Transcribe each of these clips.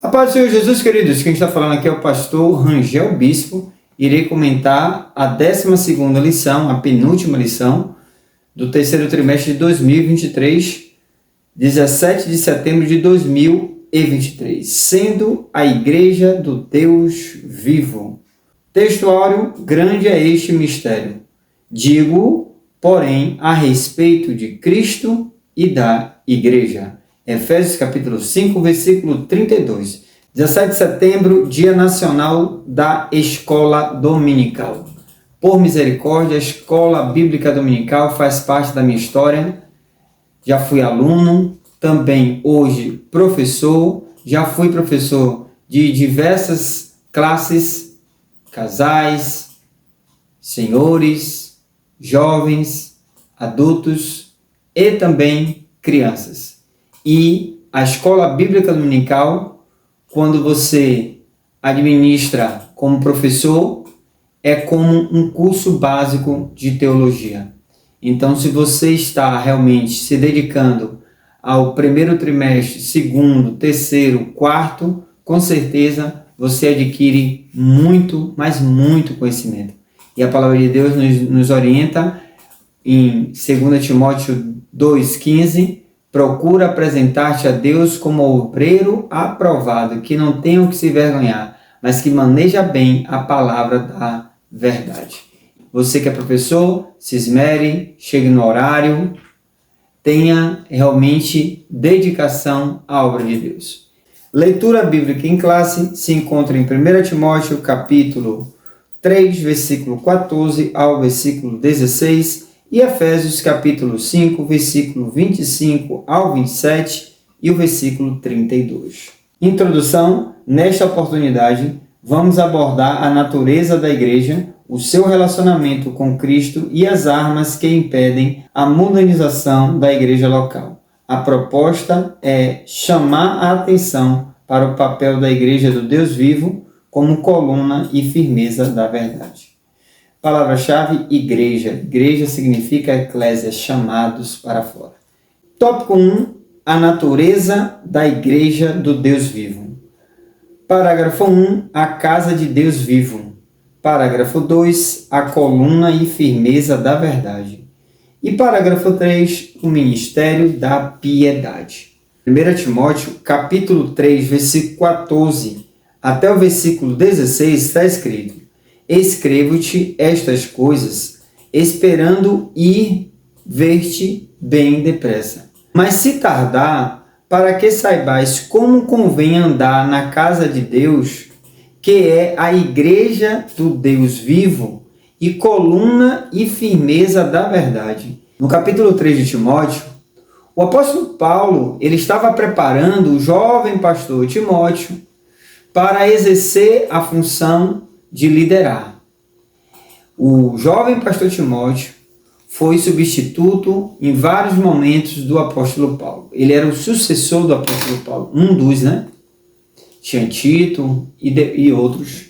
A paz do Senhor Jesus, queridos. Quem está falando aqui é o pastor Rangel Bispo. Irei comentar a 12ª lição, a penúltima lição do terceiro trimestre de 2023, 17 de setembro de 2023, sendo a Igreja do Deus vivo. Textuário: grande é este mistério. Digo, porém, a respeito de Cristo e da Igreja. Efésios capítulo 5, versículo 32. 17 de setembro, Dia Nacional da Escola Dominical. Por misericórdia, a Escola Bíblica Dominical faz parte da minha história. Já fui aluno, também hoje professor, já fui professor de diversas classes, casais, senhores, jovens, adultos e também crianças. E a Escola Bíblica Dominical, quando você administra como professor, é como um curso básico de teologia. Então, se você está realmente se dedicando ao primeiro trimestre, segundo, terceiro, quarto, com certeza você adquire muito, mas muito conhecimento. E a palavra de Deus nos orienta em 2 Timóteo 2,15, procura apresentar-te a Deus como obreiro aprovado, que não tem o que se vergonhar, mas que maneja bem a palavra da verdade. Você que é professor, se esmere, chegue no horário, tenha realmente dedicação à obra de Deus. Leitura bíblica em classe se encontra em 1 Timóteo capítulo 3, versículo 14 ao versículo 16, e Efésios capítulo 5, versículo 25 ao 27 e o versículo 32. Introdução: nesta oportunidade, vamos abordar a natureza da igreja, o seu relacionamento com Cristo e as armas que impedem a modernização da igreja local. A proposta é chamar a atenção para o papel da igreja do Deus vivo como coluna e firmeza da verdade. Palavra-chave: igreja. Igreja significa eclésia, chamados para fora. Tópico 1. A natureza da igreja do Deus vivo. Parágrafo 1. A casa de Deus vivo. Parágrafo 2. A coluna e firmeza da verdade. E parágrafo 3. O ministério da piedade. 1 Timóteo capítulo 3, versículo 14 até o versículo 16 está escrito: escrevo-te estas coisas, esperando ir ver-te bem depressa. Mas se tardar, para que saibais como convém andar na casa de Deus, que é a igreja do Deus vivo, e coluna e firmeza da verdade. No capítulo 3 de Timóteo, o apóstolo Paulo ele estava preparando o jovem pastor Timóteo para exercer a função de liderar. O jovem pastor Timóteo foi substituto em vários momentos do apóstolo Paulo. Ele era o sucessor do apóstolo Paulo, um dos, né? Tinha Tito e outros.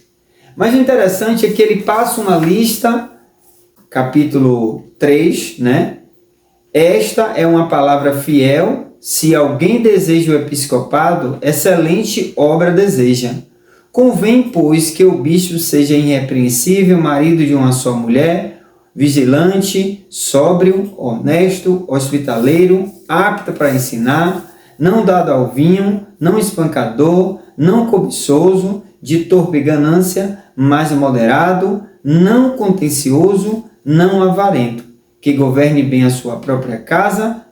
Mas o interessante é que ele passa uma lista, capítulo 3, né? Esta é uma palavra fiel. Se alguém deseja o episcopado, excelente obra deseja. Convém, pois, que o bispo seja irrepreensível, marido de uma só mulher, vigilante, sóbrio, honesto, hospitaleiro, apto para ensinar, não dado ao vinho, não espancador, não cobiçoso, de torpe ganância, mas moderado, não contencioso, não avarento, que governe bem a sua própria casa,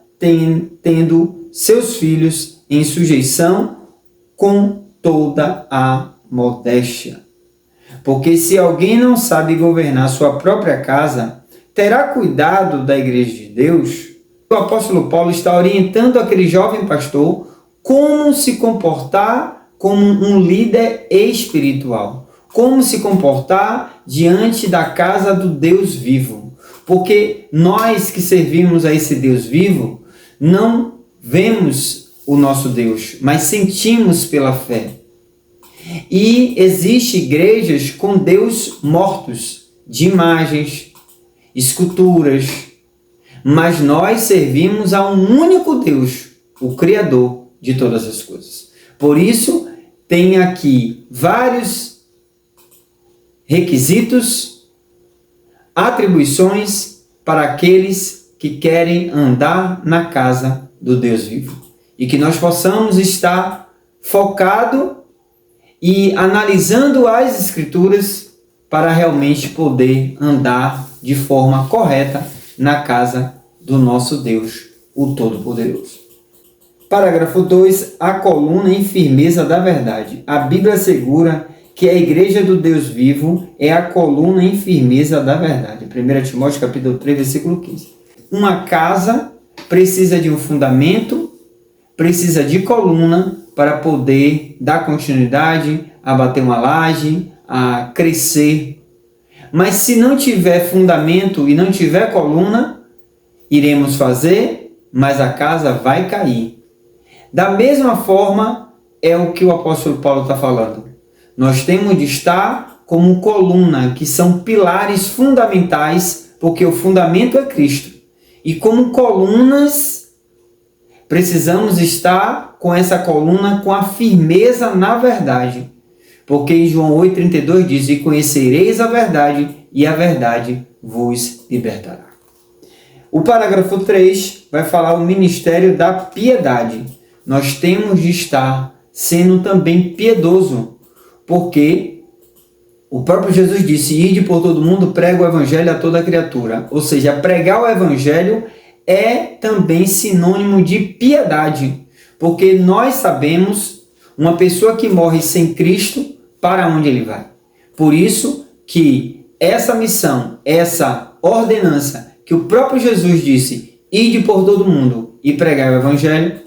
tendo seus filhos em sujeição com toda a modéstia. Porque se alguém não sabe governar sua própria casa, terá cuidado da igreja de Deus? O apóstolo Paulo está orientando aquele jovem pastor como se comportar como um líder espiritual, como se comportar diante da casa do Deus vivo. Porque nós que servimos a esse Deus vivo, não vemos o nosso Deus, mas sentimos pela fé. E existem igrejas com Deus mortos, de imagens, esculturas, mas nós servimos a um único Deus, o Criador de todas as coisas. Por isso, tem aqui vários requisitos, atribuições para aqueles que querem andar na casa do Deus vivo. E que nós possamos estar focado e analisando as Escrituras para realmente poder andar de forma correta na casa do nosso Deus, o Todo-Poderoso. Parágrafo 2. A coluna em firmeza da verdade. A Bíblia assegura que a igreja do Deus vivo é a coluna em firmeza da verdade. 1 Timóteo capítulo 3, versículo 15. Uma casa precisa de um fundamento, precisa de coluna para poder dar continuidade, abater uma laje, a crescer. Mas se não tiver fundamento e não tiver coluna, iremos fazer, mas a casa vai cair. Da mesma forma, é o que o apóstolo Paulo está falando. Nós temos de estar como coluna, que são pilares fundamentais, porque o fundamento é Cristo. E como colunas, precisamos estar com essa coluna com a firmeza na verdade. Porque em João 8,32 diz: e conhecereis a verdade, e a verdade vos libertará. O parágrafo 3 vai falar o ministério da piedade. Nós temos de estar sendo também piedoso, porque o próprio Jesus disse: ide por todo mundo, prega o evangelho a toda criatura. Ou seja, pregar o evangelho é também sinônimo de piedade, porque nós sabemos, uma pessoa que morre sem Cristo, para onde ele vai? Por isso que essa missão, essa ordenança que o próprio Jesus disse: ide por todo mundo e pregar o evangelho,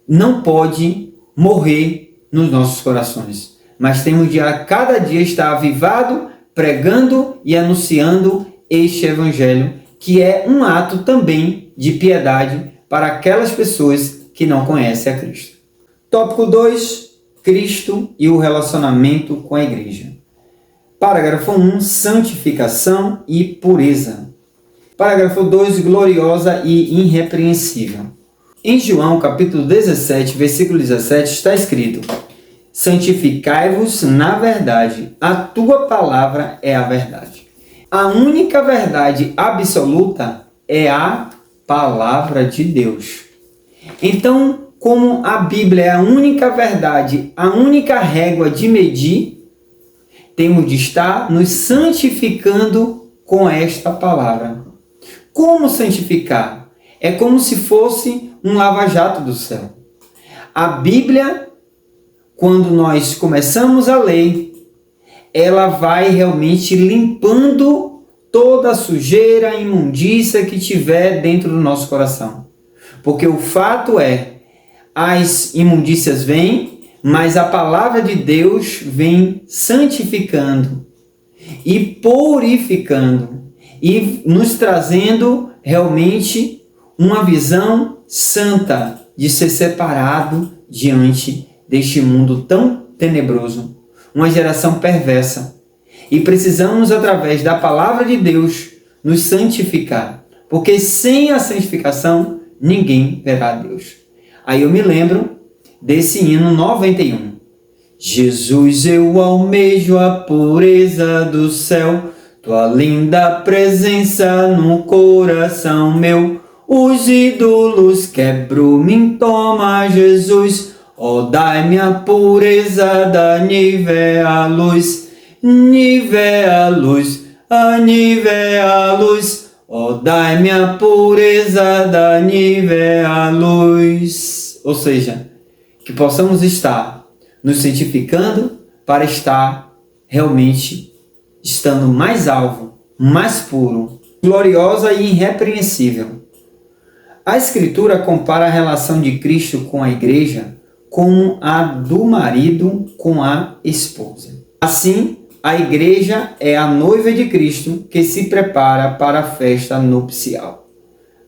não pode morrer nos nossos corações. Mas temos de a cada dia estar avivado, pregando e anunciando este evangelho, que é um ato também de piedade para aquelas pessoas que não conhecem a Cristo. Tópico 2. Cristo e o relacionamento com a igreja. Parágrafo 1. Santificação e pureza. Parágrafo 2. Gloriosa e irrepreensível. Em João capítulo 17, versículo 17, está escrito: santificai-vos na verdade, a tua palavra é a verdade. A única verdade absoluta é a palavra de Deus. Então, como a Bíblia é a única verdade, a única régua de medir, temos de estar nos santificando com esta palavra. Como santificar? É como se fosse um lava-jato do céu. A Bíblia, quando nós começamos a ler, ela vai realmente limpando toda a sujeira, a imundícia que tiver dentro do nosso coração. Porque o fato é, as imundícias vêm, mas a palavra de Deus vem santificando e purificando e nos trazendo realmente uma visão santa de ser separado diante deste mundo tão tenebroso, uma geração perversa. E precisamos, através da palavra de Deus, nos santificar, porque sem a santificação ninguém verá Deus. Aí eu me lembro desse hino 91. Jesus, eu almejo a pureza do céu, tua linda presença no coração meu. Os ídolos quebro, me toma, Jesus. Ó, dai-me a pureza da nívea luz, nívea luz, a nívea luz. Ó, dai-me a pureza da nívea luz. Ou seja, que possamos estar nos santificando para estar realmente estando mais alvo, mais puro, gloriosa e irrepreensível. A Escritura compara a relação de Cristo com a igreja como a do marido com a esposa. Assim, a igreja é a noiva de Cristo que se prepara para a festa nupcial.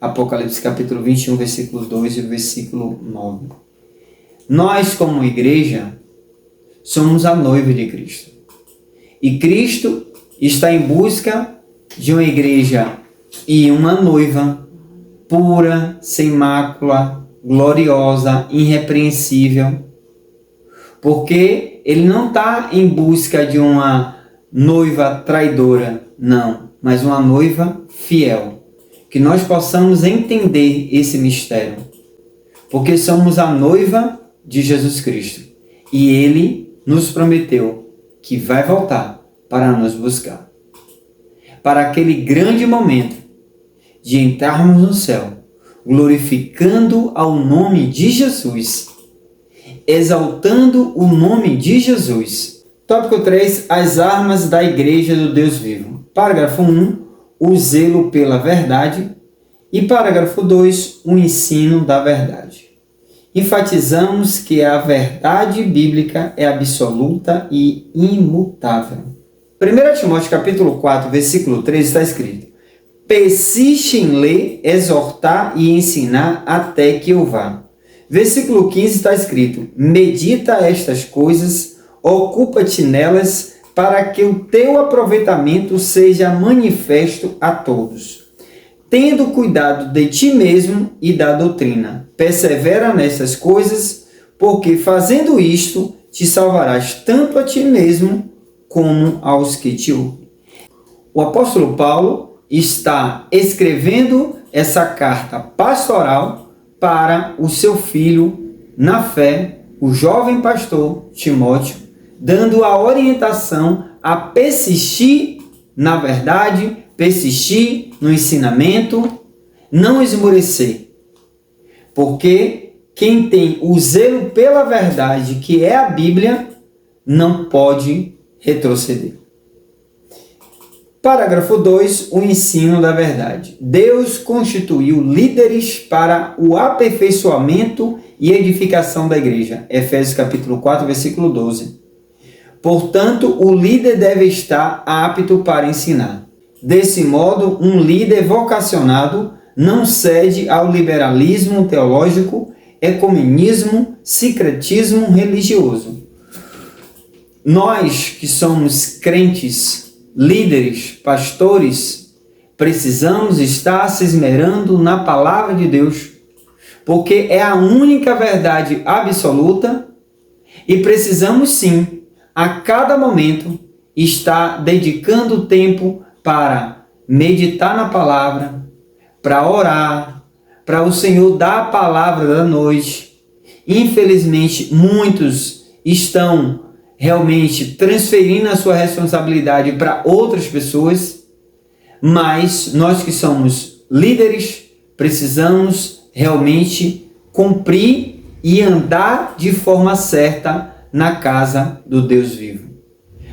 Apocalipse capítulo 21, versículo 2 e versículo 9. Nós, como igreja, somos a noiva de Cristo. E Cristo está em busca de uma igreja e uma noiva pura, sem mácula, gloriosa, irrepreensível. Porque ele não está em busca de uma noiva traidora, não, mas uma noiva fiel. Que nós possamos entender esse mistério. Porque somos a noiva de Jesus Cristo. E ele nos prometeu que vai voltar para nos buscar. Para aquele grande momento de entrarmos no céu, glorificando ao nome de Jesus, exaltando o nome de Jesus. Tópico 3. As armas da Igreja do Deus Vivo. Parágrafo 1. O zelo pela verdade. E parágrafo 2. O ensino da verdade. Enfatizamos que a verdade bíblica é absoluta e imutável. 1 Timóteo capítulo 4, versículo 3 está escrito: persiste em ler, exortar e ensinar até que eu vá. Versículo 15 está escrito: medita estas coisas, ocupa-te nelas, para que o teu aproveitamento seja manifesto a todos. Tendo cuidado de ti mesmo e da doutrina, persevera nessas coisas, porque fazendo isto, te salvarás tanto a ti mesmo como aos que te ouvem. O apóstolo Paulo está escrevendo essa carta pastoral para o seu filho na fé, o jovem pastor Timóteo, dando a orientação a persistir na verdade, persistir no ensinamento, não esmorecer. Porque quem tem o zelo pela verdade, que é a Bíblia, não pode retroceder. Parágrafo 2. O ensino da verdade. Deus constituiu líderes para o aperfeiçoamento e edificação da igreja. Efésios capítulo 4, versículo 12. Portanto, o líder deve estar apto para ensinar. Desse modo, um líder vocacionado não cede ao liberalismo teológico, ecumenismo, sincretismo religioso. Nós que somos crentes, líderes, pastores, precisamos estar se esmerando na palavra de Deus, porque é a única verdade absoluta e precisamos sim, a cada momento, estar dedicando tempo para meditar na palavra, para orar, para o Senhor dar a palavra da noite. Infelizmente, muitos estão realmente transferindo a sua responsabilidade para outras pessoas, mas nós que somos líderes precisamos realmente cumprir e andar de forma certa na casa do Deus vivo.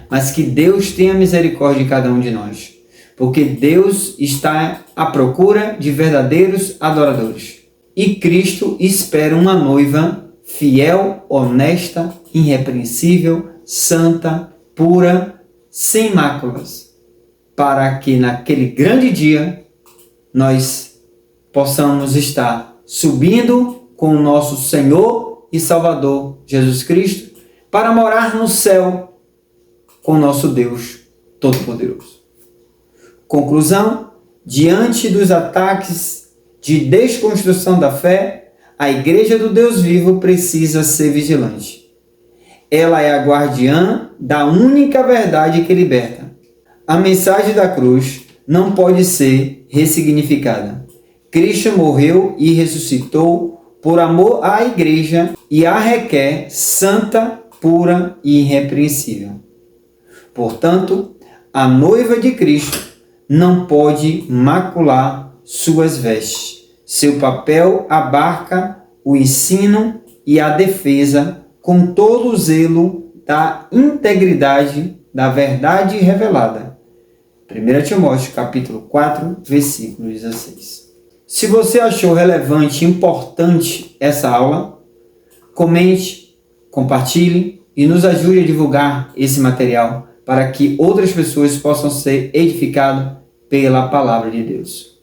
Mas que Deus tenha misericórdia de cada um de nós, porque Deus está à procura de verdadeiros adoradores. E Cristo espera uma noiva fiel, honesta, irrepreensível, santa, pura, sem máculas, para que naquele grande dia nós possamos estar subindo com o nosso Senhor e Salvador Jesus Cristo para morar no céu com o nosso Deus Todo-Poderoso. Conclusão: diante dos ataques de desconstrução da fé, a Igreja do Deus Vivo precisa ser vigilante. Ela é a guardiã da única verdade que liberta. A mensagem da cruz não pode ser ressignificada. Cristo morreu e ressuscitou por amor à Igreja e a requer santa, pura e irrepreensível. Portanto, a noiva de Cristo não pode macular suas vestes. Seu papel abarca o ensino e a defesa com todo o zelo da integridade da verdade revelada. 1 Timóteo capítulo 4, versículo 16. Se você achou relevante e importante essa aula, comente, compartilhe e nos ajude a divulgar esse material para que outras pessoas possam ser edificadas pela palavra de Deus.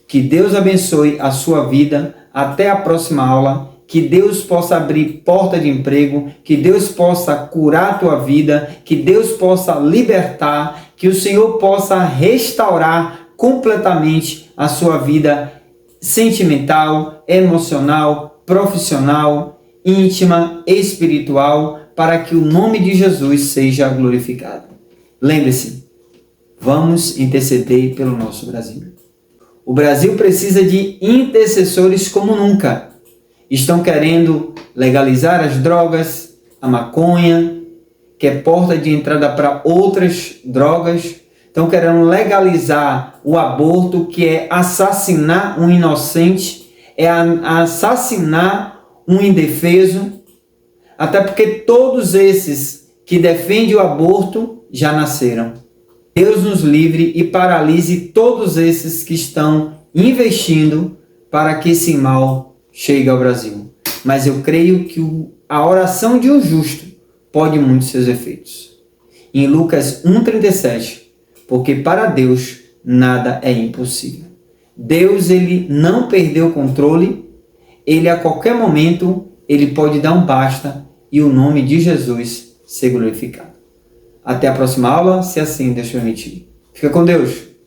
Que Deus abençoe a sua vida. Até a próxima aula. Que Deus possa abrir porta de emprego. Que Deus possa curar a tua vida. Que Deus possa libertar. Que o Senhor possa restaurar completamente a sua vida sentimental, emocional, profissional, íntima, espiritual, para que o nome de Jesus seja glorificado. Lembre-se, vamos interceder pelo nosso Brasil. O Brasil precisa de intercessores como nunca. Estão querendo legalizar as drogas, a maconha, que é porta de entrada para outras drogas. Estão querendo legalizar o aborto, que é assassinar um inocente, é assassinar um indefeso. Até porque todos esses que defendem o aborto já nasceram. Deus nos livre e paralise todos esses que estão investindo para que esse mal chegue ao Brasil. Mas eu creio que a oração de um justo pode muito seus efeitos. Em Lucas 1,37, porque para Deus nada é impossível. Deus, ele não perdeu o controle, ele a qualquer momento, ele pode dar um basta e o nome de Jesus ser glorificado. Até a próxima aula, se assim Deus permitir. Fica com Deus.